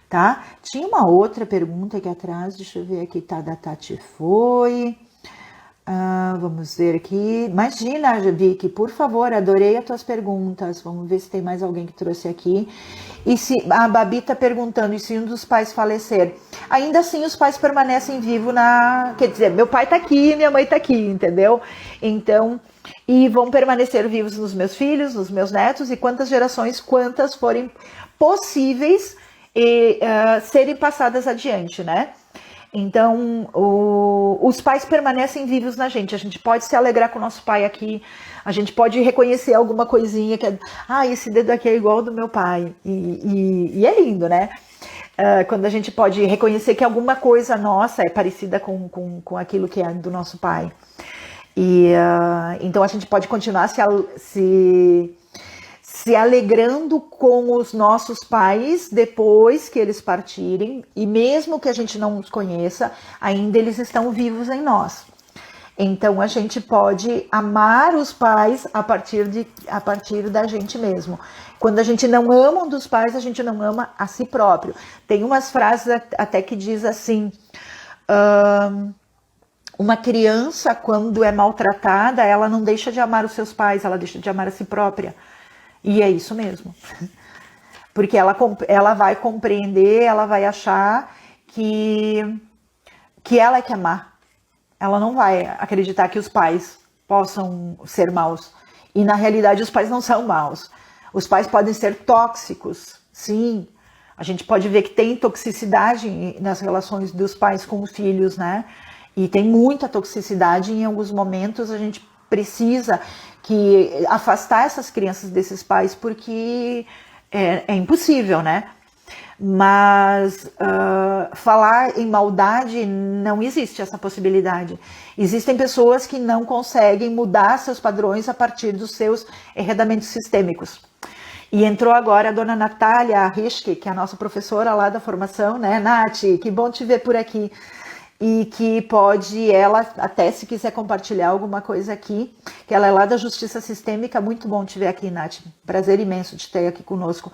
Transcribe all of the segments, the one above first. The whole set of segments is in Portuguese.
tá? Tinha uma outra pergunta aqui atrás, deixa eu ver aqui, tá, da Tati foi. Vamos ver aqui. Imagina, Vicky, por favor, adorei as tuas perguntas. Vamos ver se tem mais alguém que trouxe aqui. E se a Babi está perguntando, e se um dos pais falecer? Ainda assim, os pais permanecem vivos na. Quer dizer, meu pai está aqui, minha mãe está aqui, entendeu? Então, e vão permanecer vivos nos meus filhos, nos meus netos, e quantas gerações, quantas forem possíveis serem passadas adiante, né? Então, os pais permanecem vivos na gente. A gente pode se alegrar com o nosso pai aqui. A gente pode reconhecer alguma coisinha que é... esse dedo aqui é igual ao do meu pai. E é lindo, né? Quando a gente pode reconhecer que alguma coisa nossa é parecida com aquilo que é do nosso pai. Então, a gente pode continuar se alegrando com os nossos pais depois que eles partirem, e mesmo que a gente não os conheça, ainda eles estão vivos em nós. Então a gente pode amar os pais a partir da gente mesmo. Quando a gente não ama um dos pais, a gente não ama a si próprio. Tem umas frases até que diz assim: uma criança, quando é maltratada, ela não deixa de amar os seus pais, ela deixa de amar a si própria. E é isso mesmo. Porque ela vai compreender, ela vai achar que ela é que amar. Ela não vai acreditar que os pais possam ser maus. E na realidade os pais não são maus. Os pais podem ser tóxicos, sim. A gente pode ver que tem toxicidade nas relações dos pais com os filhos, né? E tem muita toxicidade, e em alguns momentos a gente precisa afastar essas crianças desses pais, porque é impossível, né? Mas falar em maldade, não existe essa possibilidade. Existem pessoas que não conseguem mudar seus padrões a partir dos seus enredamentos sistêmicos. E entrou agora a dona Natália Rischke, que é a nossa professora lá da formação, né? Nath, que bom te ver por aqui. E que pode, ela, até se quiser compartilhar alguma coisa aqui, que ela é lá da Justiça Sistêmica. Muito bom te ver aqui, Nath. Prazer imenso de ter aqui conosco.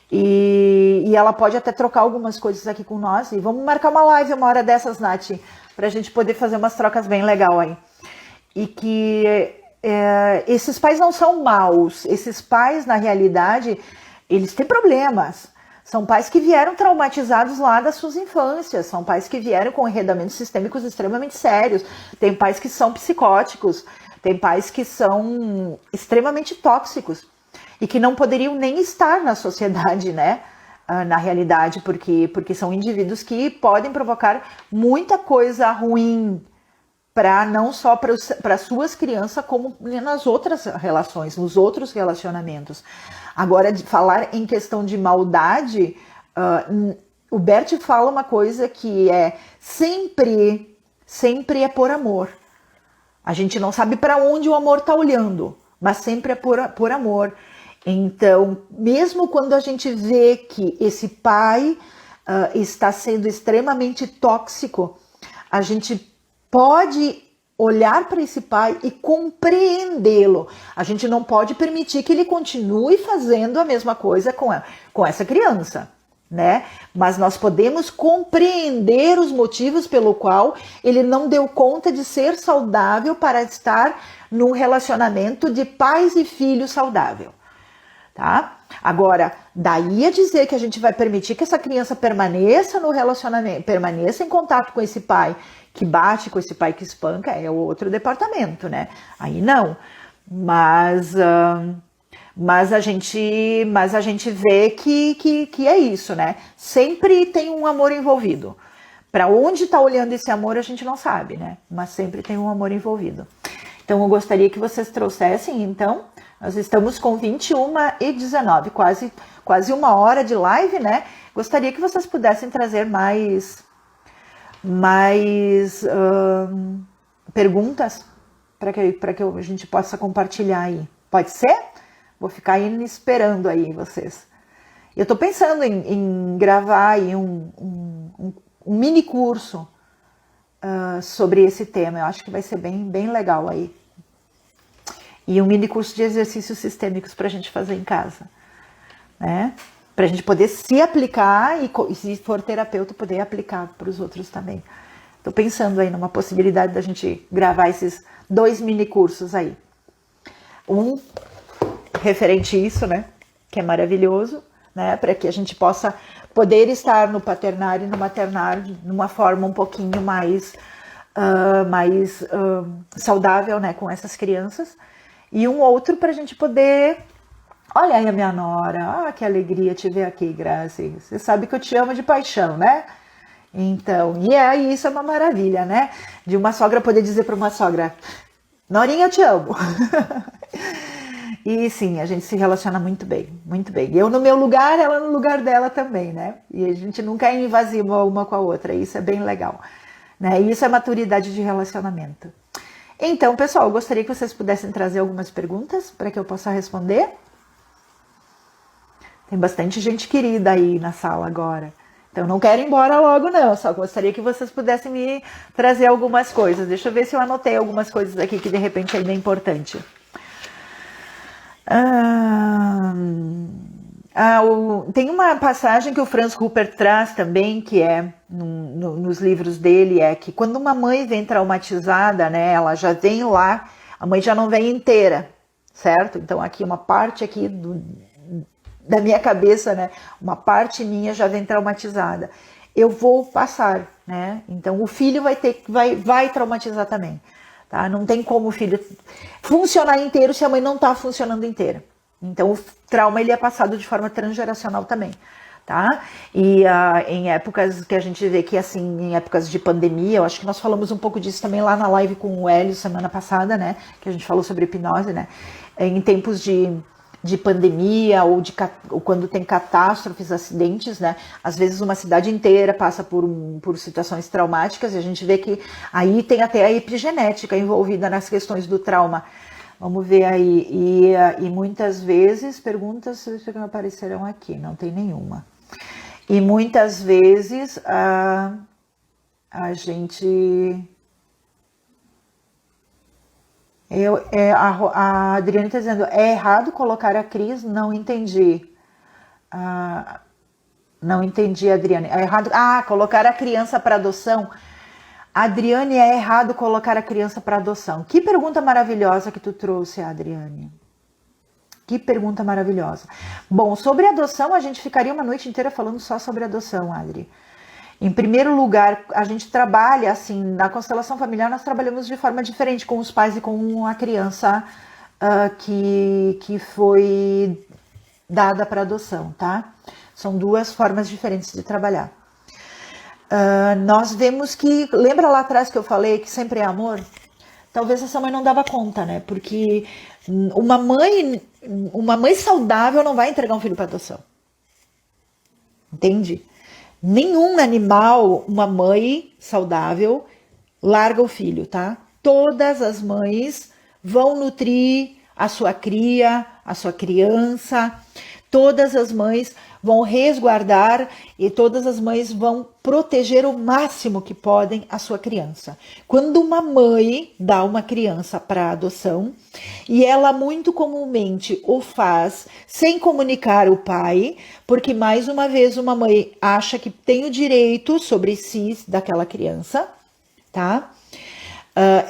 E ela pode até trocar algumas coisas aqui com nós. E vamos marcar uma live uma hora dessas, Nath, para a gente poder fazer umas trocas bem legal aí. E que esses pais não são maus. Esses pais, na realidade, eles têm problemas. São pais que vieram traumatizados lá das suas infâncias, são pais que vieram com enredamentos sistêmicos extremamente sérios, tem pais que são psicóticos, tem pais que são extremamente tóxicos e que não poderiam nem estar na sociedade, né? Na realidade, porque são indivíduos que podem provocar muita coisa ruim não só para suas crianças, como nas outras relações, nos outros relacionamentos. Agora, de falar em questão de maldade, o Bert fala uma coisa que é sempre é por amor. A gente não sabe para onde o amor está olhando, mas sempre é por amor. Então, mesmo quando a gente vê que esse pai está sendo extremamente tóxico, a gente pode olhar para esse pai e compreendê-lo. A gente não pode permitir que ele continue fazendo a mesma coisa com essa criança, né? Mas nós podemos compreender os motivos pelo qual ele não deu conta de ser saudável para estar num relacionamento de pais e filhos saudável, tá? Agora, daí a dizer que a gente vai permitir que essa criança permaneça no relacionamento, permaneça em contato com esse pai que bate, com esse pai que espanca, é outro departamento, né? Aí não. Mas a gente vê que é isso, né? Sempre tem um amor envolvido. Para onde está olhando esse amor, a gente não sabe, né? Mas sempre tem um amor envolvido. Então, eu gostaria que vocês trouxessem, então, nós estamos com 21h19, quase uma hora de live, né? Gostaria que vocês pudessem trazer mais perguntas para que a gente possa compartilhar aí. Pode ser? Vou ficar indo esperando aí vocês. Eu estou pensando em gravar aí um mini curso sobre esse tema. Eu acho que vai ser bem legal aí. E um mini curso de exercícios sistêmicos para a gente fazer em casa, né? para a gente poder se aplicar e se for terapeuta, poder aplicar para os outros também. Estou pensando aí numa possibilidade da gente gravar esses 2 mini cursos aí. Um referente a isso, né? Que é maravilhoso, né? Para que a gente possa poder estar no paternário e no maternário de uma forma um pouquinho mais saudável, né? Com essas crianças. E um outro para a gente poder... Olha aí a minha nora, que alegria te ver aqui, Grazi. Você sabe que eu te amo de paixão, né? Então, isso é uma maravilha, né? De uma sogra poder dizer para uma sogra, Norinha, eu te amo. E sim, a gente se relaciona muito bem, muito bem. Eu no meu lugar, ela no lugar dela também, né? E a gente nunca é invasiva uma com a outra, isso é bem legal, né? E isso é maturidade de relacionamento. Então, pessoal, eu gostaria que vocês pudessem trazer algumas perguntas para que eu possa responder. Tem bastante gente querida aí na sala agora. Então, não quero ir embora logo, não. Só gostaria que vocês pudessem me trazer algumas coisas. Deixa eu ver se eu anotei algumas coisas aqui que, de repente, ainda é importante. Tem uma passagem que o Franz Rupert traz também, que é nos livros dele, é que quando uma mãe vem traumatizada, né, ela já vem lá, a mãe já não vem inteira, certo? Então, aqui uma parte aqui da minha cabeça, né? Uma parte minha já vem traumatizada. Eu vou passar, né? Então o filho vai traumatizar também, tá? Não tem como o filho funcionar inteiro se a mãe não está funcionando inteira. Então o trauma ele é passado de forma transgeracional também, tá? E em épocas que a gente vê que assim, em épocas de pandemia, eu acho que nós falamos um pouco disso também lá na live com o Hélio semana passada, né? Que a gente falou sobre hipnose, né? Em tempos de pandemia ou quando tem catástrofes, acidentes, né? Às vezes uma cidade inteira passa por situações traumáticas e a gente vê que aí tem até a epigenética envolvida nas questões do trauma. Vamos ver aí. E muitas vezes, perguntas se aparecerão aqui, não tem nenhuma. E muitas vezes a gente... a Adriane está dizendo, é errado colocar a Cris? Não entendi. Não entendi, Adriane. É errado. Colocar a criança para adoção. Adriane, é errado colocar a criança para adoção. Que pergunta maravilhosa que tu trouxe, Adriane. Que pergunta maravilhosa. Bom, sobre adoção, a gente ficaria uma noite inteira falando só sobre adoção, Adri. Em primeiro lugar, a gente trabalha, assim, na constelação familiar, nós trabalhamos de forma diferente com os pais e com a criança que foi dada para adoção, tá? São 2 formas diferentes de trabalhar. Nós vemos que, lembra lá atrás que eu falei que sempre é amor? Talvez essa mãe não dava conta, né? Porque uma mãe saudável não vai entregar um filho para adoção. Entende? Nenhum animal, uma mãe saudável, larga o filho, tá? Todas as mães vão nutrir a sua cria, a sua criança. Todas as mães vão resguardar e todas as mães vão proteger o máximo que podem a sua criança. Quando uma mãe dá uma criança para adoção, e ela muito comumente o faz sem comunicar o pai, porque mais uma vez uma mãe acha que tem o direito sobre si daquela criança, tá?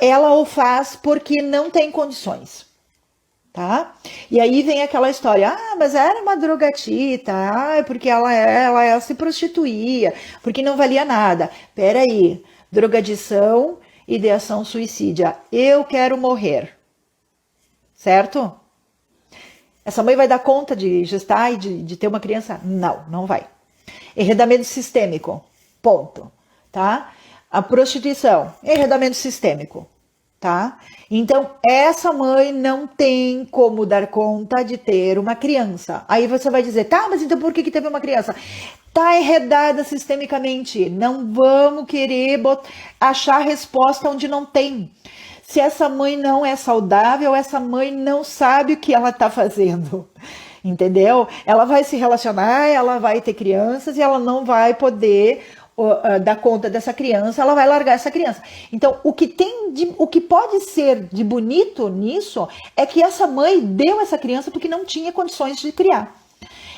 Ela o faz porque não tem condições. Tá? E aí vem aquela história, mas era uma drogatita, porque ela se prostituía, porque não valia nada. Peraí, drogadição, ideação suicídia, eu quero morrer, certo? Essa mãe vai dar conta de gestar e de ter uma criança? Não, não vai. Enredamento sistêmico, ponto, tá? A prostituição, enredamento sistêmico. Tá? Então, essa mãe não tem como dar conta de ter uma criança. Aí você vai dizer, tá, mas então por que teve uma criança? Tá enredada sistemicamente. Não vamos querer achar resposta onde não tem. Se essa mãe não é saudável, essa mãe não sabe o que ela tá fazendo. Entendeu? Ela vai se relacionar, ela vai ter crianças e ela não vai poder dar conta dessa criança, ela vai largar essa criança. Então, o que pode ser de bonito nisso é que essa mãe deu essa criança porque não tinha condições de criar.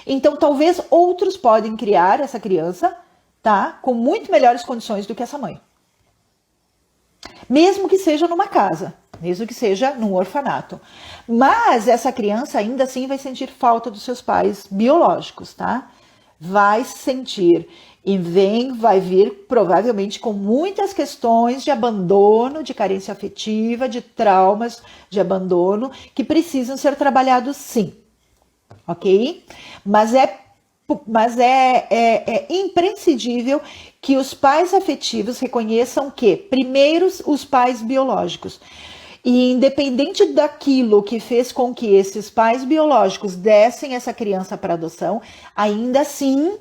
Então, talvez outros podem criar essa criança, tá? Com muito melhores condições do que essa mãe. Mesmo que seja numa casa, mesmo que seja num orfanato. Mas essa criança ainda assim vai sentir falta dos seus pais biológicos, tá? Vai sentir e vai vir provavelmente com muitas questões de abandono, de carência afetiva, de traumas de abandono que precisam ser trabalhados sim, ok? Mas é imprescindível que os pais afetivos reconheçam que, primeiro, os pais biológicos. E independente daquilo que fez com que esses pais biológicos dessem essa criança para adoção, ainda assim,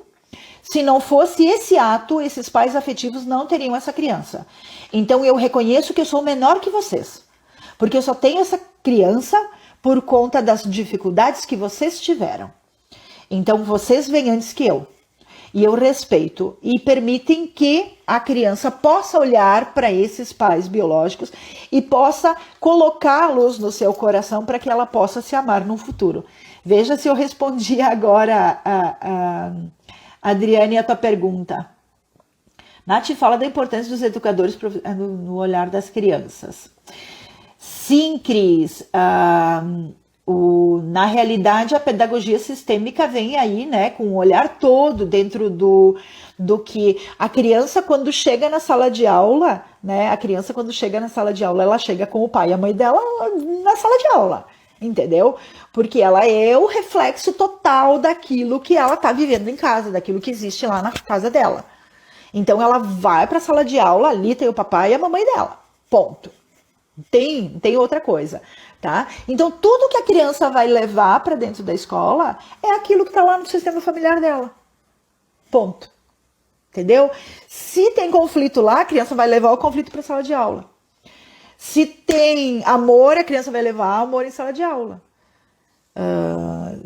se não fosse esse ato, esses pais afetivos não teriam essa criança. Então eu reconheço que eu sou menor que vocês, porque eu só tenho essa criança por conta das dificuldades que vocês tiveram. Então vocês vêm antes que eu. E eu respeito e permitem que a criança possa olhar para esses pais biológicos e possa colocá-los no seu coração para que ela possa se amar no futuro. Veja se eu respondi agora, Adriane, a tua pergunta. Nath fala da importância dos educadores no olhar das crianças. Sim, Cris. Na realidade, a pedagogia sistêmica vem aí, né, com um olhar todo dentro do que a criança, quando chega na sala de aula, né, ela chega com o pai e a mãe dela na sala de aula, entendeu? Porque ela é o reflexo total daquilo que ela tá vivendo em casa, daquilo que existe lá na casa dela. Então, ela vai para a sala de aula, ali tem o papai e a mamãe dela, ponto. Tem outra coisa, tá? Então, tudo que a criança vai levar para dentro da escola é aquilo que está lá no sistema familiar dela. Ponto. Entendeu? Se tem conflito lá, a criança vai levar o conflito para a sala de aula. Se tem amor, a criança vai levar amor em sala de aula.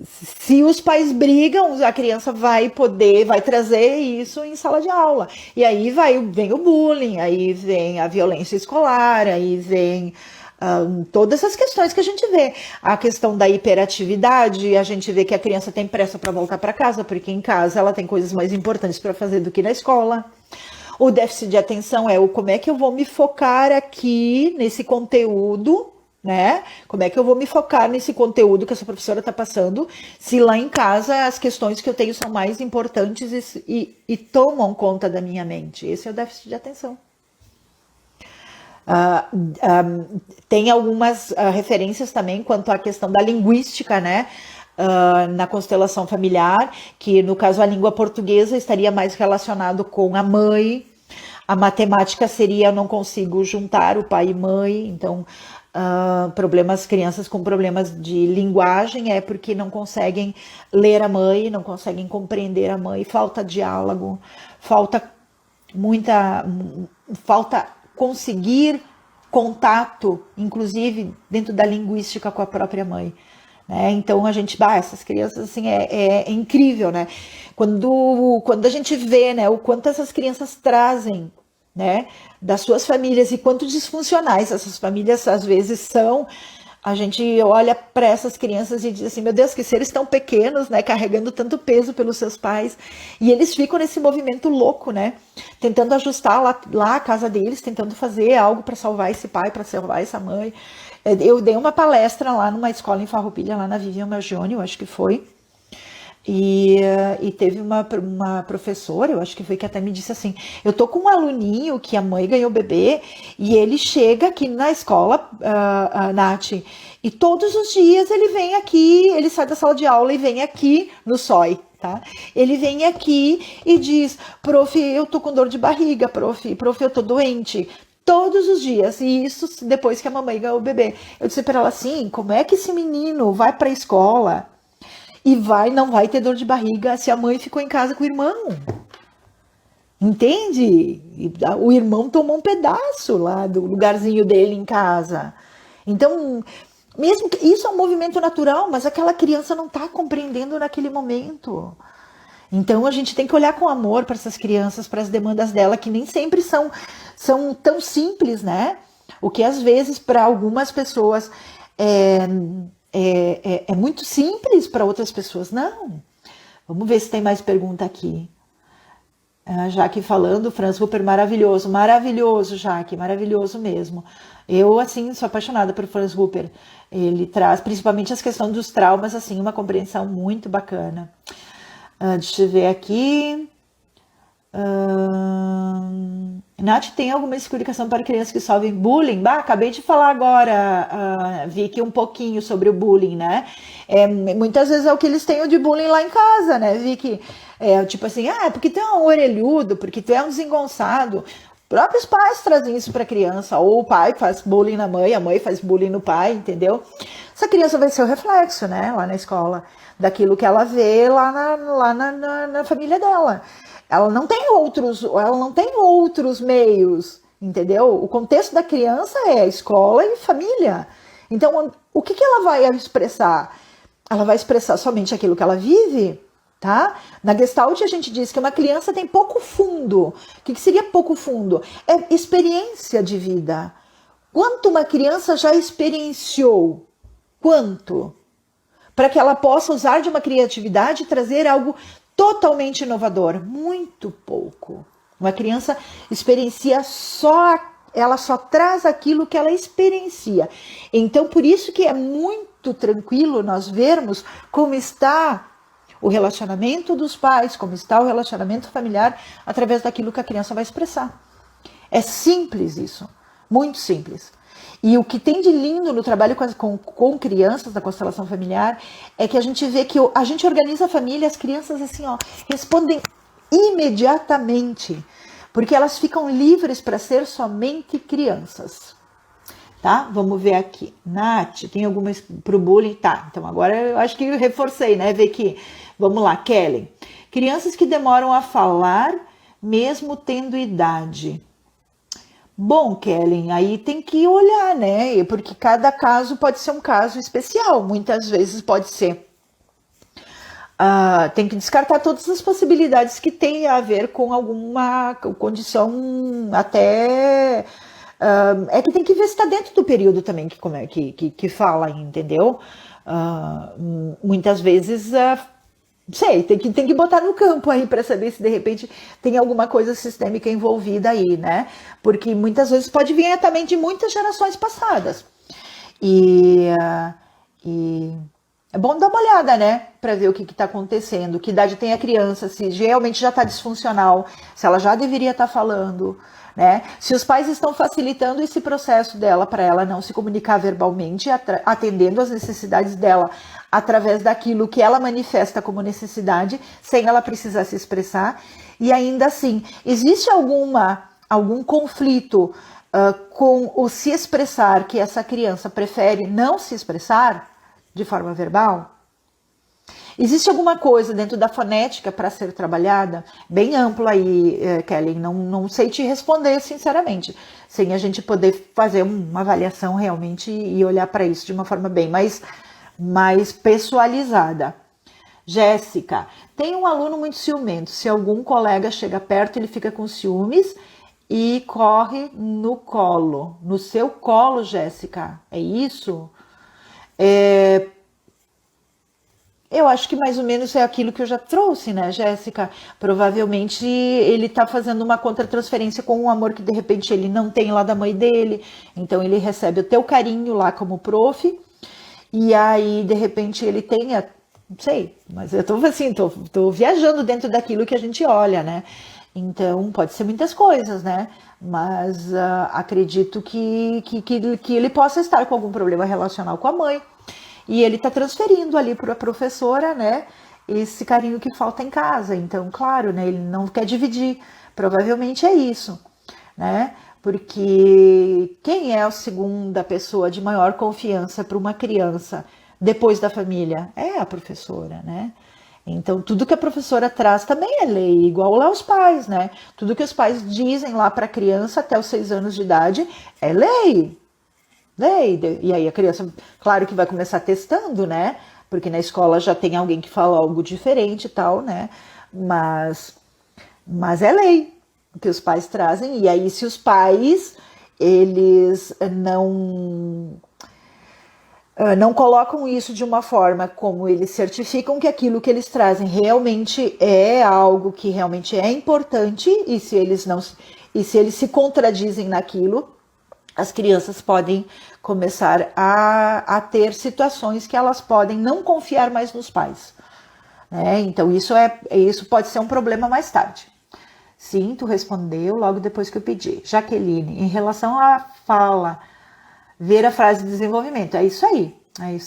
Se os pais brigam, a criança vai trazer isso em sala de aula. E aí vem o bullying, aí vem a violência escolar, aí vem todas essas questões que a gente vê. A questão da hiperatividade, a gente vê que a criança tem pressa para voltar para casa, porque em casa ela tem coisas mais importantes para fazer do que na escola. O déficit de atenção é como é que eu vou me focar aqui nesse conteúdo, né? Como é que eu vou me focar nesse conteúdo que essa professora está passando, se lá em casa as questões que eu tenho são mais importantes e tomam conta da minha mente. Esse é o déficit de atenção. Tem algumas referências também quanto à questão da linguística, né? Na constelação familiar, que no caso a língua portuguesa estaria mais relacionado com a mãe, a matemática seria eu não consigo juntar o pai e mãe, então crianças com problemas de linguagem é porque não conseguem ler a mãe, não conseguem compreender a mãe, falta diálogo, falta conseguir contato, inclusive dentro da linguística com a própria mãe. Né? Então a gente, essas crianças assim é incrível, né? Quando a gente vê, né, o quanto essas crianças trazem, né, das suas famílias e quanto disfuncionais essas famílias às vezes são, a gente olha para essas crianças e diz assim, meu Deus, que seres tão pequenos, né, carregando tanto peso pelos seus pais, e eles ficam nesse movimento louco, né, tentando ajustar lá a casa deles, tentando fazer algo para salvar esse pai, para salvar essa mãe. Eu dei uma palestra lá numa escola em Farroupilha, lá na Vivian Margione, eu acho que foi, e teve uma professora, eu acho que foi, que até me disse assim, eu tô com um aluninho que a mãe ganhou bebê, e ele chega aqui na escola, Nath, e todos os dias ele vem aqui, ele sai da sala de aula e vem aqui no SOI, tá? Ele vem aqui e diz, prof, eu tô com dor de barriga, prof, eu tô doente, todos os dias, e isso depois que a mamãe ganhou o bebê. Eu disse para ela assim, como é que esse menino vai para a escola e não vai ter dor de barriga se a mãe ficou em casa com o irmão? Entende? O irmão tomou um pedaço lá do lugarzinho dele em casa. Então, mesmo que isso é um movimento natural, mas aquela criança não está compreendendo naquele momento. Então a gente tem que olhar com amor para essas crianças, para as demandas dela, que nem sempre são tão simples, né? O que às vezes para algumas pessoas é muito simples, para outras pessoas não. Vamos ver se tem mais pergunta aqui. Jaque falando, Franz Rupert, maravilhoso, maravilhoso, Jaque, maravilhoso mesmo. Eu, assim, sou apaixonada por Franz Rupert. Ele traz, principalmente as questões dos traumas, assim, uma compreensão muito bacana. Deixa eu ver aqui. Nath, tem alguma explicação para crianças que sofrem bullying? Bah, acabei de falar agora, Vicky, um pouquinho sobre o bullying, né? Muitas vezes é o que eles têm de bullying lá em casa, né, Vicky? Tipo assim, porque tu é um orelhudo, porque tu é um desengonçado. Próprios pais trazem isso para a criança, ou o pai faz bullying na mãe, a mãe faz bullying no pai, entendeu? Essa criança vai ser o reflexo, né, lá na escola, daquilo que ela vê lá na família dela. Ela não tem outros meios, entendeu? O contexto da criança é escola e família. Então, o que ela vai expressar? Ela vai expressar somente aquilo que ela vive, tá? Na Gestalt a gente diz que uma criança tem pouco fundo. O que seria pouco fundo? É experiência de vida. Quanto uma criança já experienciou? Quanto? Para que ela possa usar de uma criatividade e trazer algo totalmente inovador. Muito pouco. Uma criança experiencia ela só traz aquilo que ela experiencia. Então, por isso que é muito tranquilo nós vermos como está o relacionamento dos pais, como está o relacionamento familiar, através daquilo que a criança vai expressar. É simples isso, muito simples. E o que tem de lindo no trabalho com crianças da constelação familiar é que a gente vê que a gente organiza a família, as crianças assim, respondem imediatamente, porque elas ficam livres para ser somente crianças. Tá? Vamos ver aqui. Nath, tem alguma pro bullying? Tá, então agora eu acho que eu reforcei, né? Ver que. Vamos lá, Kelly. Crianças que demoram a falar mesmo tendo idade. Bom, Kellen, aí tem que olhar, né? Porque cada caso pode ser um caso especial. Muitas vezes pode ser. Tem que descartar todas as possibilidades que tem a ver com alguma condição até. É que tem que ver se está dentro do período também que fala, entendeu? Muitas vezes. Sei, tem que botar no campo aí para saber se de repente tem alguma coisa sistêmica envolvida aí, né? Porque muitas vezes pode vir também de muitas gerações passadas. E é bom dar uma olhada, né? Para ver o que está acontecendo, que idade tem a criança, se realmente já está disfuncional, se ela já deveria estar falando, né? Se os pais estão facilitando esse processo dela para ela não se comunicar verbalmente, atendendo às necessidades dela através daquilo que ela manifesta como necessidade, sem ela precisar se expressar. E ainda assim, existe algum conflito com o se expressar, que essa criança prefere não se expressar de forma verbal? Existe alguma coisa dentro da fonética para ser trabalhada? Bem amplo aí, Kelly, não sei te responder sinceramente, sem a gente poder fazer uma avaliação realmente e olhar para isso de uma forma bem mais pessoalizada. Jéssica, tem um aluno muito ciumento. Se algum colega chega perto, ele fica com ciúmes e corre no colo. No seu colo, Jéssica, é isso? Eu acho que mais ou menos é aquilo que eu já trouxe, né, Jéssica? Provavelmente ele está fazendo uma contratransferência com um amor que de repente ele não tem lá da mãe dele. Então ele recebe o teu carinho lá como prof. E aí, de repente, ele tenha, não sei, mas eu tô assim, tô viajando dentro daquilo que a gente olha, né? Então, pode ser muitas coisas, né? Mas acredito que ele possa estar com algum problema relacional com a mãe. E ele tá transferindo ali para a professora, né? Esse carinho que falta em casa. Então, claro, né? Ele não quer dividir. Provavelmente é isso, né? Porque quem é a segunda pessoa de maior confiança para uma criança depois da família? É a professora, né? Então, tudo que a professora traz também é lei, igual lá os pais, né? Tudo que os pais dizem lá para a criança até os 6 anos de idade é lei. Lei. E aí a criança, claro que vai começar testando, né? Porque na escola já tem alguém que fala algo diferente e tal, né? Mas é lei que os pais trazem, e aí se os pais, eles não não colocam isso de uma forma como eles certificam que aquilo que eles trazem realmente é algo que realmente é importante, e se eles se contradizem naquilo, as crianças podem começar a ter situações que elas podem não confiar mais nos pais, né? Então isso pode ser um problema mais tarde. Sim, tu respondeu logo depois que eu pedi. Jaqueline, em relação à fala, ver a frase de desenvolvimento. É isso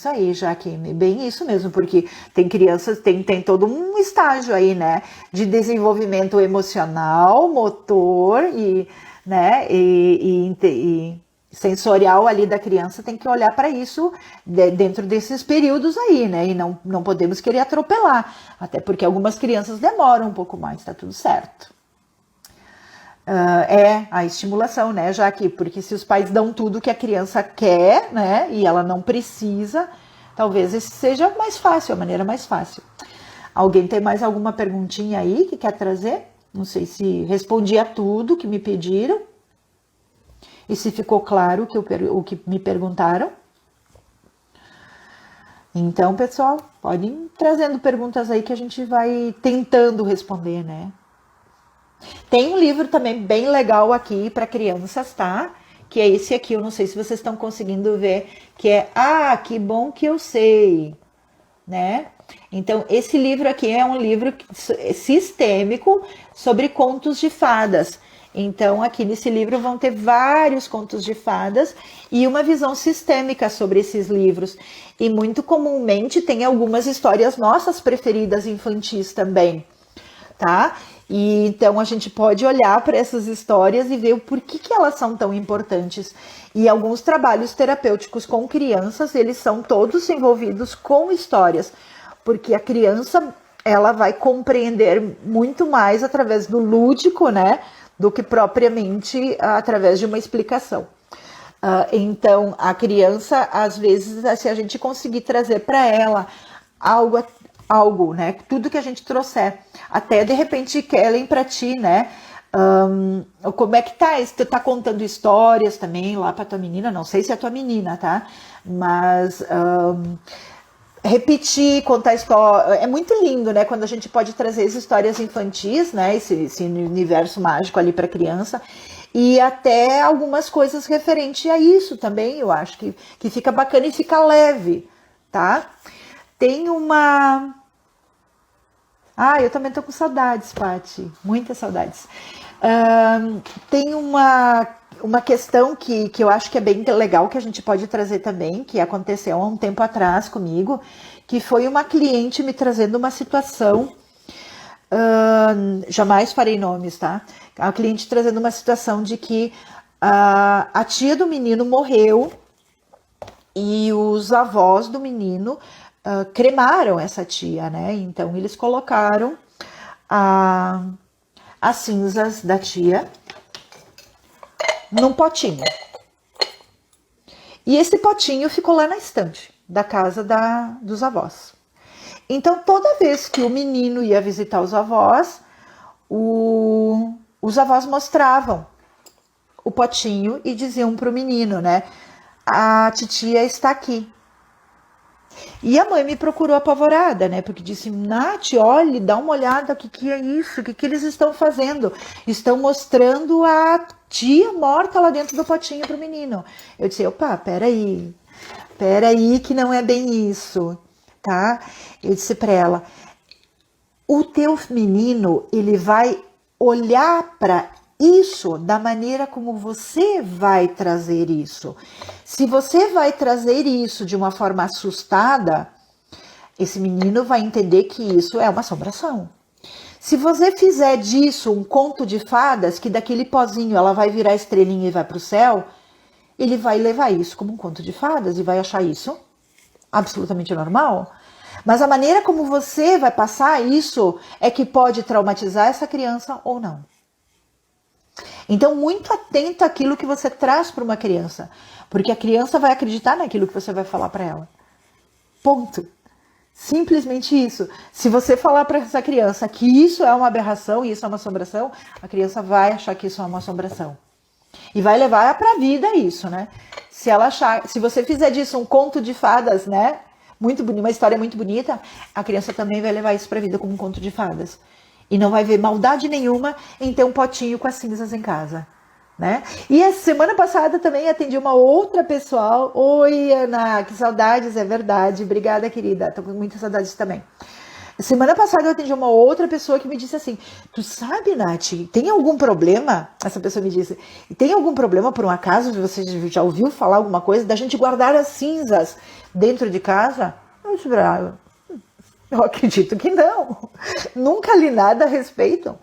aí, Jaqueline. Bem isso mesmo, porque tem crianças, tem todo um estágio aí, né? De desenvolvimento emocional, motor e, né? E sensorial ali da criança, tem que olhar para isso dentro desses períodos aí, né? E não podemos querer atropelar, até porque algumas crianças demoram um pouco mais, tá tudo certo. A estimulação, né, porque se os pais dão tudo que a criança quer, né, e ela não precisa, talvez esse seja mais fácil, a maneira mais fácil. Alguém tem mais alguma perguntinha aí que quer trazer? Não sei se respondi a tudo que me pediram e se ficou claro o que me perguntaram. Então, pessoal, podem ir trazendo perguntas aí que a gente vai tentando responder, né? Tem um livro também bem legal aqui para crianças, tá? Que é esse aqui, eu não sei se vocês estão conseguindo ver, que é Que Bom Que Eu Sei, né? Então, esse livro aqui é um livro sistêmico sobre contos de fadas. Então, aqui nesse livro vão ter vários contos de fadas e uma visão sistêmica sobre esses livros. E muito comumente tem algumas histórias nossas preferidas infantis também, tá? E então a gente pode olhar para essas histórias e ver o porquê que elas são tão importantes. E alguns trabalhos terapêuticos com crianças, eles são todos envolvidos com histórias, porque a criança, ela vai compreender muito mais através do lúdico, né, do que propriamente através de uma explicação. Então, a criança, às vezes, se a gente conseguir trazer para ela algo, né? Tudo que a gente trouxer. Até, de repente, Kellen, pra ti, né? Como é que tá? Tu tá contando histórias também lá pra tua menina? Não sei se é tua menina, tá? Mas repetir, contar história. É muito lindo, né? Quando a gente pode trazer as histórias infantis, né? Esse universo mágico ali pra criança. E até algumas coisas referentes a isso também, eu acho que fica bacana e fica leve, tá? Tem uma... eu também tô com saudades, Paty. Muitas saudades. Tem uma questão que eu acho que é bem legal, que a gente pode trazer também, que aconteceu há um tempo atrás comigo, que foi uma cliente me trazendo uma situação, jamais farei nomes, tá? A cliente trazendo uma situação de que a tia do menino morreu e os avós do menino cremaram essa tia, né? Então eles colocaram as cinzas da tia num potinho. E esse potinho ficou lá na estante da casa dos avós. Então toda vez que o menino ia visitar os avós, os avós mostravam o potinho e diziam para o menino, né? A titia está aqui. E a mãe me procurou apavorada, né? Porque disse, Nath, olhe, dá uma olhada, o que é isso? O que eles estão fazendo? Estão mostrando a tia morta lá dentro do potinho pro menino. Eu disse, opa, peraí que não é bem isso, tá? Eu disse pra ela, o teu menino, ele vai olhar para isso da maneira como você vai trazer isso. Se você vai trazer isso de uma forma assustada, esse menino vai entender que isso é uma assombração. Se você fizer disso um conto de fadas, que daquele pozinho ela vai virar estrelinha e vai para o céu, ele vai levar isso como um conto de fadas e vai achar isso absolutamente normal. Mas a maneira como você vai passar isso é que pode traumatizar essa criança ou não. Então, muito atento àquilo que você traz para uma criança, porque a criança vai acreditar naquilo que você vai falar para ela. Ponto. Simplesmente isso. Se você falar para essa criança que isso é uma aberração e isso é uma assombração, a criança vai achar que isso é uma assombração. E vai levar para a vida isso, né? Se ela achar, se você fizer disso um conto de fadas, né? Muito bonito, uma história muito bonita, a criança também vai levar isso para a vida como um conto de fadas. E não vai ver maldade nenhuma em ter um potinho com as cinzas em casa, né? E a semana passada também atendi uma outra pessoal. Oi, Ana, que saudades, é verdade. Obrigada, querida. Tô com muitas saudades também. Semana passada eu atendi uma outra pessoa que me disse assim: tu sabe, Nath, tem algum problema? Essa pessoa me disse: tem algum problema por um acaso? Você já ouviu falar alguma coisa da gente guardar as cinzas dentro de casa? Eu disse: eu acredito que não. Nunca li nada a respeito.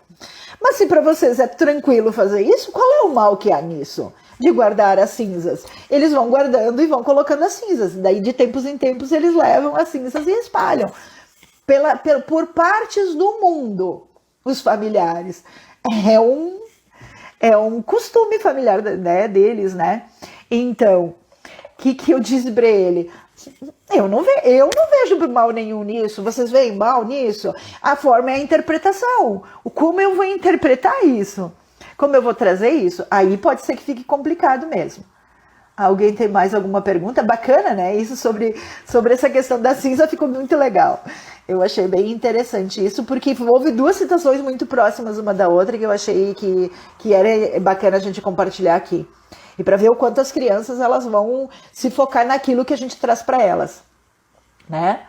Mas se para vocês é tranquilo fazer isso, qual é o mal que há nisso? De guardar as cinzas. Eles vão guardando e vão colocando as cinzas. Daí de tempos em tempos eles levam as cinzas e espalham. Por partes do mundo, os familiares. É um costume familiar, né, deles, né? Então, o que eu disse para ele? Eu não vejo mal nenhum nisso. Vocês veem mal nisso? A forma é a interpretação. Como eu vou interpretar isso? Como eu vou trazer isso? Aí pode ser que fique complicado mesmo. Alguém tem mais alguma pergunta? Bacana, né? Isso sobre essa questão da cinza ficou muito legal. Eu achei bem interessante isso, porque houve duas situações muito próximas uma da outra que eu achei que era bacana a gente compartilhar aqui. E para ver o quanto as crianças elas vão se focar naquilo que a gente traz para elas, né?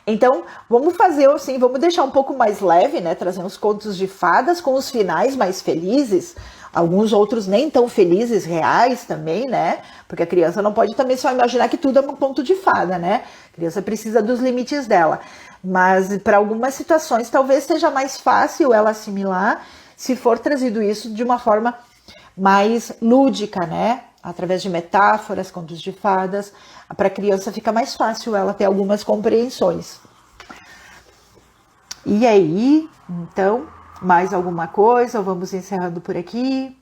Então, vamos fazer assim, vamos deixar um pouco mais leve, né? Trazer uns contos de fadas com os finais mais felizes, alguns outros nem tão felizes, reais também, né? Porque a criança não pode também só imaginar que tudo é um conto de fada, né? A criança precisa dos limites dela. Mas para algumas situações talvez seja mais fácil ela assimilar se for trazido isso de uma forma mais lúdica, né? Através de metáforas, contos de fadas. Para a criança fica mais fácil ela ter algumas compreensões. E aí, então, mais alguma coisa? Ou vamos encerrando por aqui?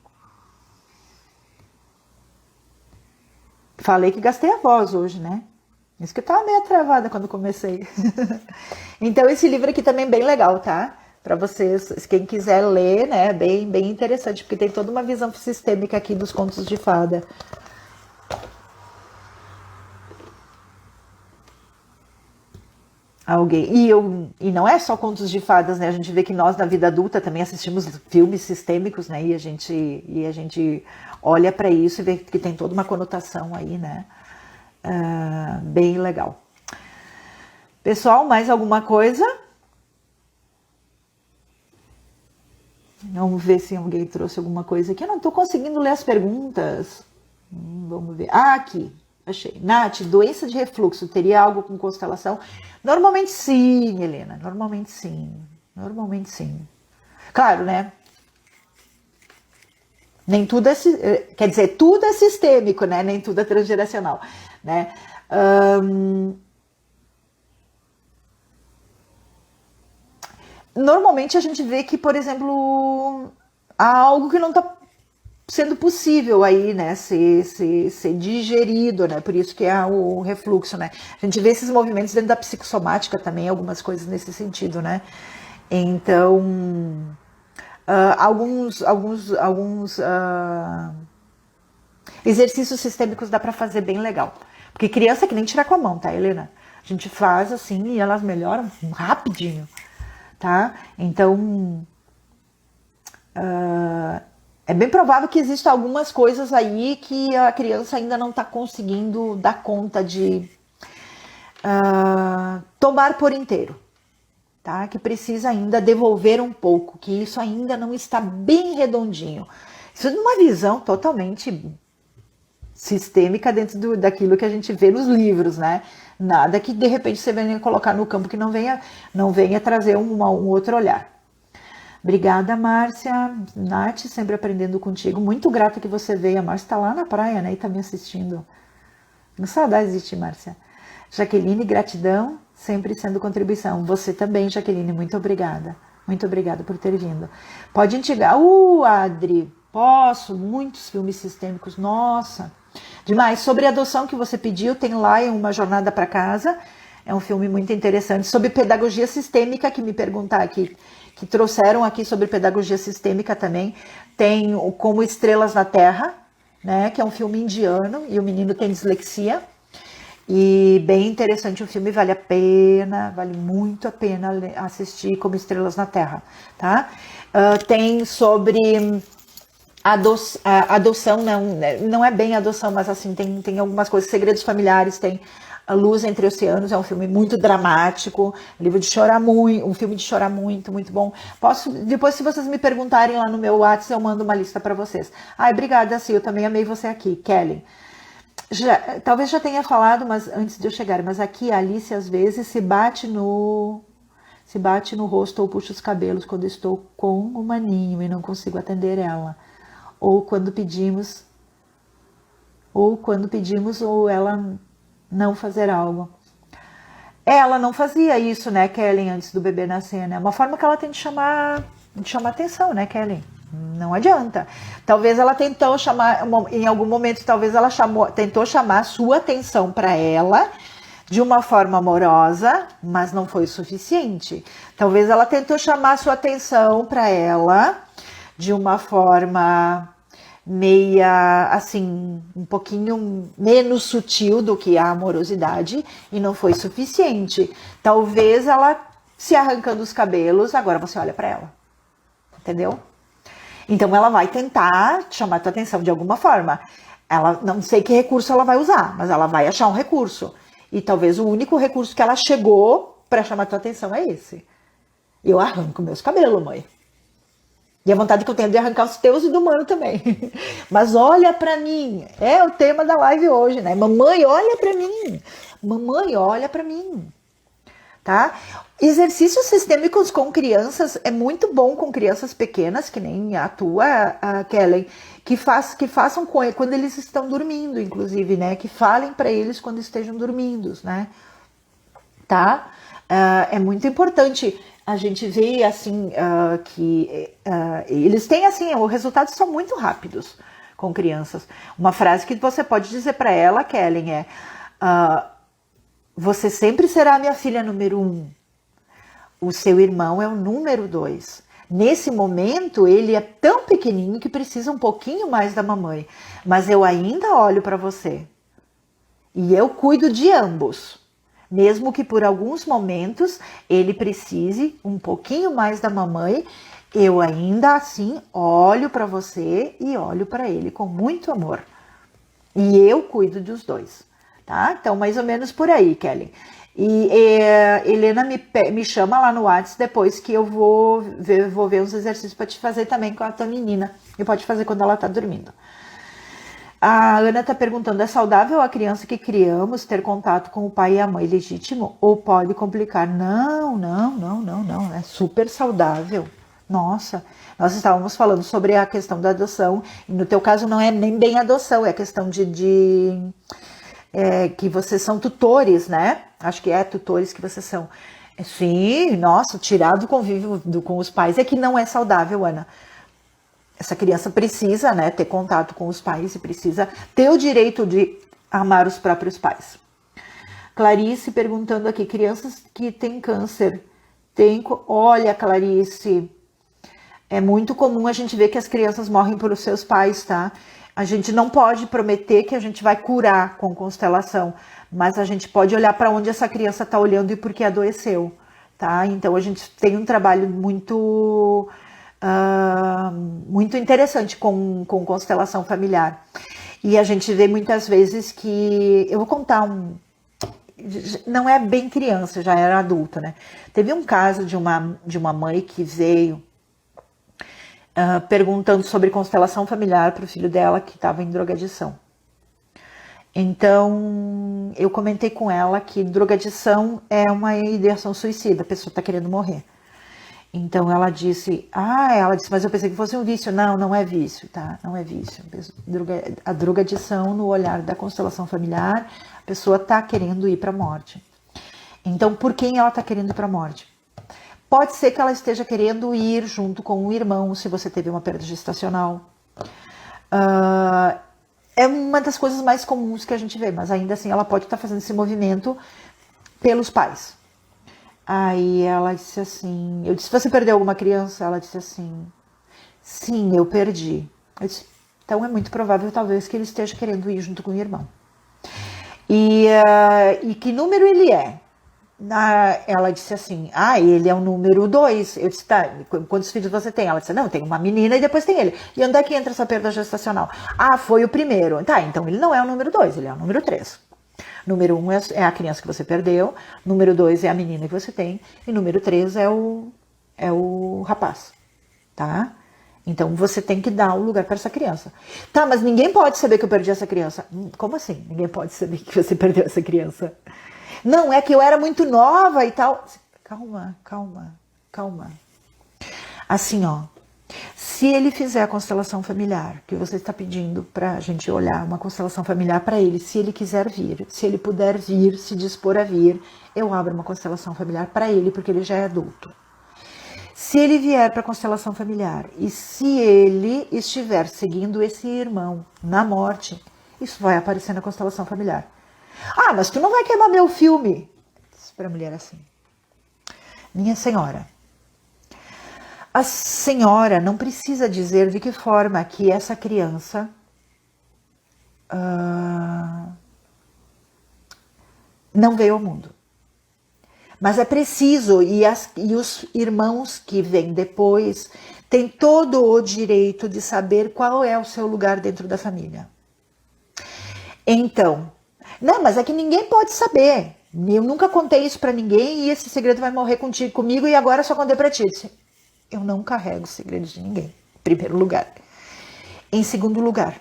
Falei que gastei a voz hoje, né? Isso que eu tava meio travada quando comecei. Então, esse livro aqui também é bem legal, tá? Para vocês, quem quiser ler, né? Bem interessante, porque tem toda uma visão sistêmica aqui dos contos de fada. E não é só contos de fadas, né? A gente vê que nós, na vida adulta, também assistimos filmes sistêmicos, né? E a gente olha para isso e vê que tem toda uma conotação aí, né? Bem legal. Pessoal, mais alguma coisa? Vamos ver se alguém trouxe alguma coisa aqui. Eu não estou conseguindo ler as perguntas. Vamos ver. Aqui. Achei. Nath, doença de refluxo, teria algo com constelação? Normalmente sim, Helena. Normalmente sim. Normalmente sim. Claro, né? Nem tudo é... Quer dizer, tudo é sistêmico, né? Nem tudo é transgeracional, né? Normalmente a gente vê que, por exemplo, há algo que não está sendo possível aí, né, ser digerido, né, por isso que é o refluxo, né. A gente vê esses movimentos dentro da psicossomática também, algumas coisas nesse sentido, né. Então, alguns exercícios sistêmicos dá para fazer bem legal. Porque criança é que nem tirar com a mão, tá, Helena? A gente faz assim e elas melhoram rapidinho, tá? Então, é bem provável que existam algumas coisas aí que a criança ainda não está conseguindo dar conta de tomar por inteiro, tá? Que precisa ainda devolver um pouco, que isso ainda não está bem redondinho. Isso é uma visão totalmente sistêmica dentro daquilo que a gente vê nos livros, né? Nada que de repente você venha colocar no campo que não venha trazer um outro olhar. Obrigada, Márcia. Nath, sempre aprendendo contigo. Muito grata que você veio. A Márcia está lá na praia, né? E está me assistindo. Com saudades de ti, Márcia. Jaqueline, gratidão, sempre sendo contribuição. Você também, Jaqueline, muito obrigada. Muito obrigada por ter vindo. Pode instigar. Adri, posso? Muitos filmes sistêmicos. Nossa, demais. Sobre a adoção que você pediu, tem lá em Uma Jornada para Casa. É um filme muito interessante. Sobre pedagogia sistêmica, que me perguntar aqui, que trouxeram aqui sobre pedagogia sistêmica também. Tem o Como Estrelas na Terra, né? Que é um filme indiano e o menino tem dislexia. E bem interessante o filme, vale muito a pena assistir, Como Estrelas na Terra, tá? Tem sobre adoção, não é bem adoção, mas assim, tem algumas coisas, segredos familiares, tem A Luz Entre Oceanos, é um filme muito dramático, livro de chorar muito, um filme de chorar muito, muito bom. Depois, se vocês me perguntarem lá no meu WhatsApp, eu mando uma lista para vocês. Ai, obrigada, Sil, eu também amei você aqui, Kelly. Talvez já tenha falado, mas antes de eu chegar, mas aqui a Alice às vezes se bate no rosto ou puxa os cabelos quando estou com o maninho e não consigo atender ela. Ou quando pedimos ou ela não fazer algo. Ela não fazia isso, né, Kelly, antes do bebê nascer, né? Uma forma que ela tem de chamar atenção, né, Kelly? Não adianta. Talvez ela tentou chamar, em algum momento, tentou chamar a sua atenção para ela de uma forma amorosa, mas não foi o suficiente. Talvez ela tentou chamar a sua atenção para ela de uma forma meia, assim, um pouquinho menos sutil do que a amorosidade e não foi suficiente. Talvez ela se arrancando os cabelos, agora você olha para ela. Entendeu? Então ela vai tentar chamar a tua atenção de alguma forma. Ela não sei que recurso ela vai usar, mas ela vai achar um recurso. E talvez o único recurso que ela chegou para chamar a tua atenção é esse. Eu arranco meus cabelos, mãe. E a vontade que eu tenho de arrancar os teus e do mano também. Mas olha pra mim. É o tema da live hoje, né? Mamãe, olha pra mim. Mamãe, olha pra mim. Tá? Exercícios sistêmicos com crianças é muito bom com crianças pequenas, que nem a tua, a Kellen, que façam quando eles estão dormindo, inclusive, né? Que falem para eles quando estejam dormindo, né? Tá? É muito importante a gente ver, assim, que eles têm, assim, os resultados são muito rápidos com crianças. Uma frase que você pode dizer para ela, Kellen, é... você sempre será minha filha número 1. O seu irmão é o número 2. Nesse momento, ele é tão pequenininho que precisa um pouquinho mais da mamãe. Mas eu ainda olho para você. E eu cuido de ambos. Mesmo que por alguns momentos ele precise um pouquinho mais da mamãe, eu ainda assim olho para você e olho para ele com muito amor. E eu cuido dos dois. Tá? Então, mais ou menos por aí, Kelly. E Helena me chama lá no WhatsApp depois que eu vou ver uns exercícios para te fazer também com a tua menina. E pode fazer quando ela tá dormindo. A Ana tá perguntando, é saudável a criança que criamos ter contato com o pai e a mãe legítimo? Ou pode complicar? Não. É super saudável. Nossa, nós estávamos falando sobre a questão da adoção. E no teu caso não é nem bem adoção, é questão que vocês são tutores, né? Acho que é tutores que vocês são. Sim, nossa, tirar do convívio com os pais é que não é saudável, Ana. Essa criança precisa, né, ter contato com os pais e precisa ter o direito de amar os próprios pais. Clarice perguntando aqui, crianças que têm câncer, olha, Clarice, é muito comum a gente ver que as crianças morrem pelos seus pais, tá? A gente não pode prometer que a gente vai curar com constelação, mas a gente pode olhar para onde essa criança está olhando e por que adoeceu, tá? Então a gente tem um trabalho muito interessante com constelação familiar. E a gente vê muitas vezes que... Eu vou contar não é bem criança, já era adulta, né? Teve um caso de uma mãe que veio perguntando sobre constelação familiar para o filho dela que estava em drogadição. Então, eu comentei com ela que drogadição é uma ideação suicida, a pessoa está querendo morrer. Então ela disse, mas eu pensei que fosse um vício. Não é vício, tá? Não é vício. A drogadição, no olhar da constelação familiar, a pessoa está querendo ir para a morte. Então, por quem ela está querendo ir para a morte? Pode ser que ela esteja querendo ir junto com um irmão, se você teve uma perda gestacional. É uma das coisas mais comuns que a gente vê, mas ainda assim ela pode estar fazendo esse movimento pelos pais. Aí ela disse eu disse, você perdeu alguma criança? Ela disse assim, sim, eu perdi. Eu disse, Então é muito provável, talvez, que ele esteja querendo ir junto com o irmão. E que número ele é? Ela disse assim, ele é o número 2. Eu disse, tá, quantos filhos você tem? Ela disse, não, tem uma menina e depois tem ele. E onde é que entra essa perda gestacional? Foi o primeiro. Tá, então ele não é o número 2, ele é o número 3. Número 1 é a criança que você perdeu, número 2 é a menina que você tem, e número 3 é o rapaz, tá? Então você tem que dar um lugar para essa criança. Tá, mas ninguém pode saber que eu perdi essa criança. Como assim? Ninguém pode saber que você perdeu essa criança? Não, é que eu era muito nova e tal. Calma. Assim, ó. Se ele fizer a constelação familiar, que você está pedindo para a gente olhar uma constelação familiar para ele, se ele quiser vir, se ele puder vir, se dispor a vir, eu abro uma constelação familiar para ele, porque ele já é adulto. Se ele vier para a constelação familiar e se ele estiver seguindo esse irmão na morte, isso vai aparecer na constelação familiar. Mas tu não vai queimar meu filme. Disse para a mulher assim. Minha senhora, a senhora não precisa dizer de que forma que essa criança não veio ao mundo. Mas é preciso, e os irmãos que vêm depois têm todo o direito de saber qual é o seu lugar dentro da família. Então, não, mas é que ninguém pode saber. Eu nunca contei isso para ninguém e esse segredo vai morrer comigo e agora só contei para ti. Eu não carrego segredos de ninguém, em primeiro lugar. Em segundo lugar,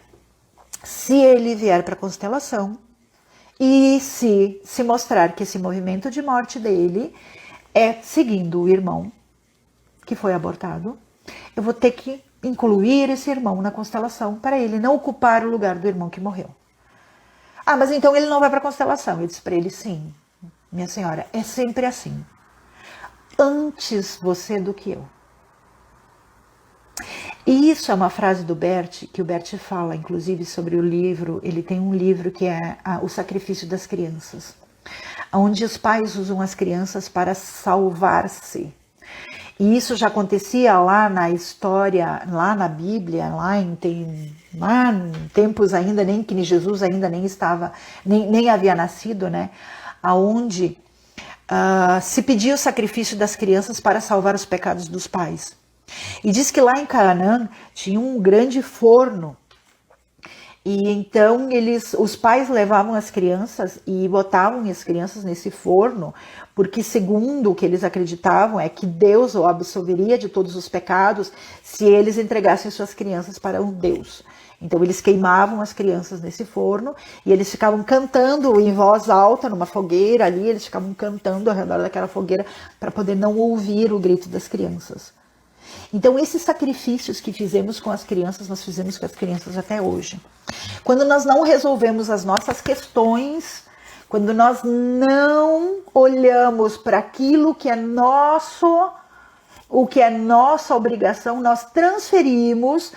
se ele vier para a constelação, e se mostrar que esse movimento de morte dele é seguindo o irmão que foi abortado, eu vou ter que incluir esse irmão na constelação para ele não ocupar o lugar do irmão que morreu. Mas então ele não vai para a constelação. Eu disse para ele, sim, minha senhora, é sempre assim. Antes você do que eu. E isso é uma frase do Bert, que o Bert fala, inclusive, sobre o livro. Ele tem um livro que é O Sacrifício das Crianças, onde os pais usam as crianças para salvar-se. E isso já acontecia lá na história, lá na Bíblia, lá em tempos ainda, nem que Jesus ainda nem estava, nem havia nascido, né? Onde se pedia o sacrifício das crianças para salvar os pecados dos pais. E diz que lá em Canaã tinha um grande forno. E então os pais levavam as crianças e botavam as crianças nesse forno, porque segundo o que eles acreditavam é que Deus o absolveria de todos os pecados se eles entregassem suas crianças para um Deus. Então eles queimavam as crianças nesse forno e eles ficavam cantando em voz alta numa fogueira ali, eles ficavam cantando ao redor daquela fogueira para poder não ouvir o grito das crianças. Então, esses sacrifícios que fizemos com as crianças, nós fizemos com as crianças até hoje. Quando nós não resolvemos as nossas questões, quando nós não olhamos para aquilo que é o que é nossa obrigação, nós transferimos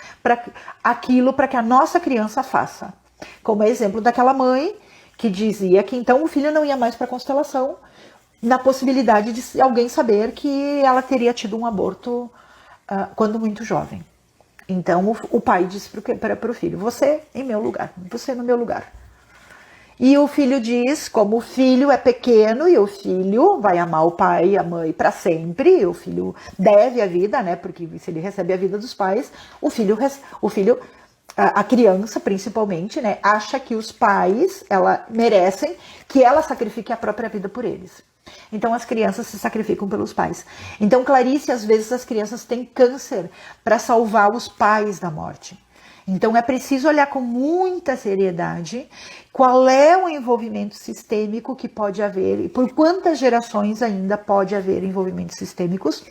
aquilo para que a nossa criança faça. Como exemplo daquela mãe que dizia que então o filho não ia mais para a constelação, na possibilidade de alguém saber que ela teria tido um aborto quando muito jovem. Então o pai disse para o filho, você em meu lugar, você no meu lugar. E o filho diz, como o filho é pequeno e o filho vai amar o pai e a mãe para sempre, o filho deve a vida, né? Porque se ele recebe a vida dos pais, a criança principalmente, né, acha que os pais merecem que ela sacrifique a própria vida por eles. Então as crianças se sacrificam pelos pais. Então, Clarice, às vezes as crianças têm câncer para salvar os pais da morte. Então é preciso olhar com muita seriedade qual é o envolvimento sistêmico que pode haver e por quantas gerações ainda pode haver envolvimentos sistêmicos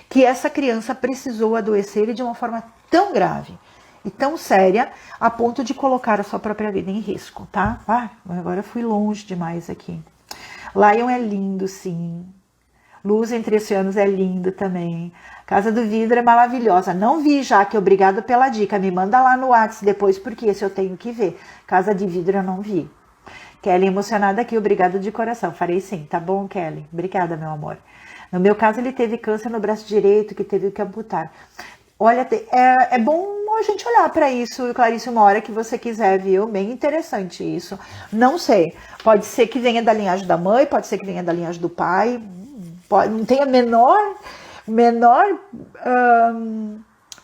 que essa criança precisou adoecer de uma forma tão grave e tão séria a ponto de colocar a sua própria vida em risco, tá? Agora eu fui longe demais aqui. Lion é lindo, sim. Luz entre Oceanos é lindo também. Casa do Vidro é maravilhosa. Não vi, Jaque, obrigado pela dica. Me manda lá no WhatsApp depois, porque esse eu tenho que ver. Casa de Vidro eu não vi. Kelly, emocionada aqui, obrigado de coração. Farei sim, tá bom, Kelly? Obrigada, meu amor. No meu caso, ele teve câncer no braço direito, que teve que amputar. Olha, é bom bom a gente olhar para isso, Clarice, uma hora que você quiser, viu? Bem interessante isso. Não sei, pode ser que venha da linhagem da mãe, pode ser que venha da linhagem do pai, não tem a menor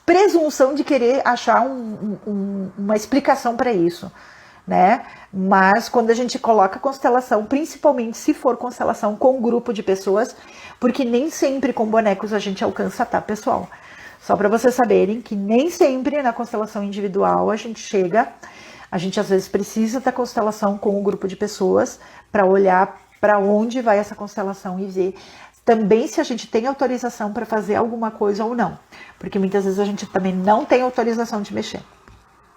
presunção de querer achar uma explicação para isso, né? Mas quando a gente coloca constelação, principalmente se for constelação com um grupo de pessoas, porque nem sempre com bonecos a gente alcança, tá, pessoal? Só para vocês saberem que nem sempre na constelação individual a gente chega, a gente às vezes precisa da constelação com um grupo de pessoas para olhar para onde vai essa constelação e ver também se a gente tem autorização para fazer alguma coisa ou não, porque muitas vezes a gente também não tem autorização de mexer,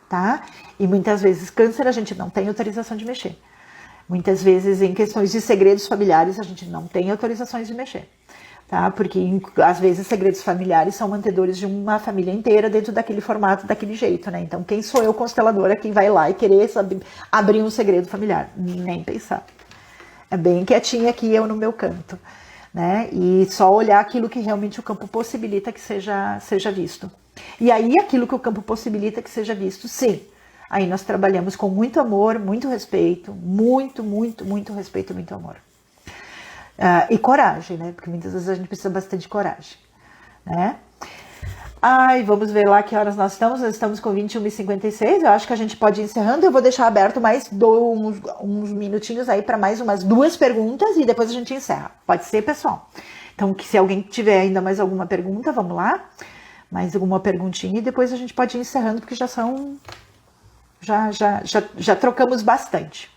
tá? E muitas vezes câncer a gente não tem autorização de mexer. Muitas vezes em questões de segredos familiares a gente não tem autorizações de mexer, tá? Porque às vezes segredos familiares são mantedores de uma família inteira dentro daquele formato, daquele jeito, né? Então quem sou eu, consteladora, quem vai lá e querer abrir um segredo familiar? Nem pensar. É bem quietinha aqui eu no meu canto, né? E só olhar aquilo que realmente o campo possibilita que seja visto. E aí aquilo que o campo possibilita que seja visto, sim. Aí nós trabalhamos com muito amor, muito respeito, muito respeito, muito amor. E coragem, né? Porque muitas vezes a gente precisa bastante de coragem, né? Ai, vamos ver lá que horas nós estamos. Nós estamos com 21h56. Eu acho que a gente pode ir encerrando. Eu vou deixar aberto mais uns minutinhos aí para mais umas 2 perguntas e depois a gente encerra. Pode ser, pessoal? Então, se alguém tiver ainda mais alguma pergunta, vamos lá. Mais alguma perguntinha e depois a gente pode ir encerrando, porque já são... Já trocamos bastante.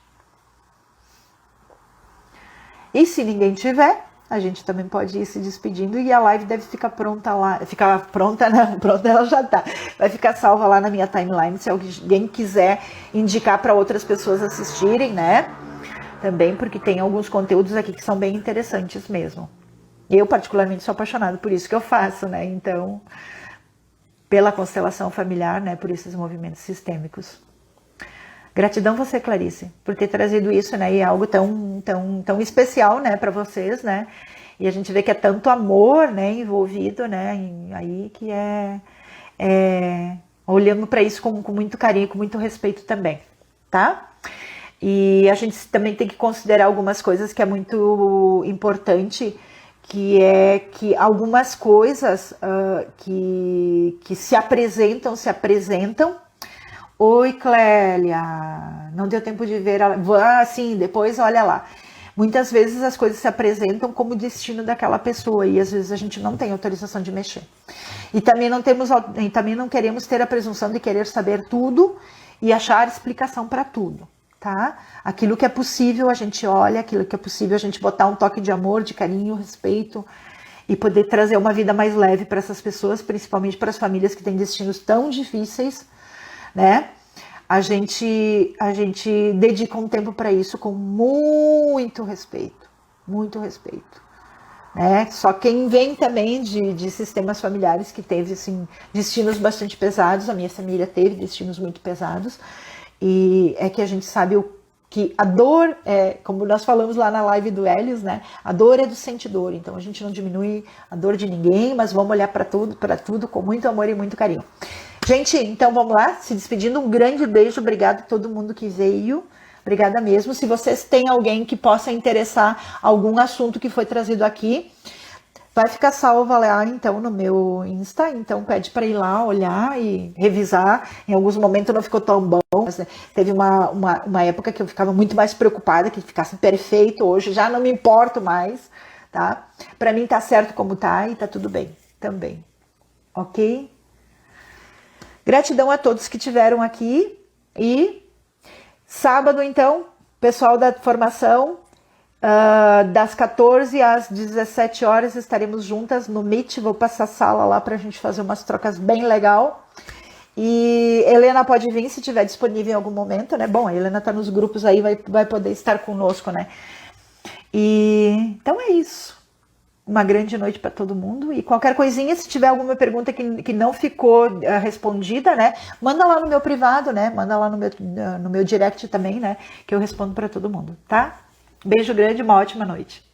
E se ninguém tiver, a gente também pode ir se despedindo e a live deve ficar pronta lá. Ficar pronta, não, pronta ela já tá. Vai ficar salva lá na minha timeline, se alguém quiser indicar para outras pessoas assistirem, né? Também, porque tem alguns conteúdos aqui que são bem interessantes mesmo. Eu, particularmente, sou apaixonada por isso que eu faço, né? Então, pela constelação familiar, né? Por esses movimentos sistêmicos. Gratidão você, Clarice, por ter trazido isso, né? E é algo tão especial, né, para vocês, né? E a gente vê que é tanto amor, né, envolvido, né? Aí que olhando para isso com muito carinho, com muito respeito também, tá? E a gente também tem que considerar algumas coisas que é muito importante, que é que algumas coisas que se apresentam. Oi, Clélia, não deu tempo de ver, sim, depois olha lá. Muitas vezes as coisas se apresentam como destino daquela pessoa e às vezes a gente não tem autorização de mexer. E também não queremos ter a presunção de querer saber tudo e achar explicação para tudo, tá? Aquilo que é possível a gente olha, aquilo que é possível a gente botar um toque de amor, de carinho, respeito e poder trazer uma vida mais leve para essas pessoas, principalmente para as famílias que têm destinos tão difíceis, né? A gente dedica um tempo para isso com muito respeito, né? Só quem vem também de sistemas familiares que teve assim, destinos bastante pesados, a minha família teve destinos muito pesados, e é que a gente sabe que a dor é, como nós falamos lá na live do Hélios, né? A dor é do sentidor, então a gente não diminui a dor de ninguém, mas vamos olhar para tudo com muito amor e muito carinho. Gente, então vamos lá, se despedindo, um grande beijo, obrigada a todo mundo que veio, obrigada mesmo. Se vocês têm alguém que possa interessar algum assunto que foi trazido aqui, vai ficar salva lá então no meu Insta, então pede para ir lá olhar e revisar. Em alguns momentos não ficou tão bom, mas, né, teve uma época que eu ficava muito mais preocupada que ficasse perfeito, hoje já não me importo mais, tá? Para mim tá certo como tá e tá tudo bem também, ok? Gratidão a todos que estiveram aqui e sábado, então, pessoal da formação, das 14 às 17 horas estaremos juntas no Meet, vou passar a sala lá para a gente fazer umas trocas bem legal. E Helena pode vir se estiver disponível em algum momento, né? Bom, a Helena está nos grupos aí, vai poder estar conosco, né? E então é isso. Uma grande noite para todo mundo. E qualquer coisinha, se tiver alguma pergunta que não ficou respondida, né? Manda lá no meu privado, né? Manda lá no meu direct também, né? Que eu respondo para todo mundo, tá? Beijo grande, uma ótima noite.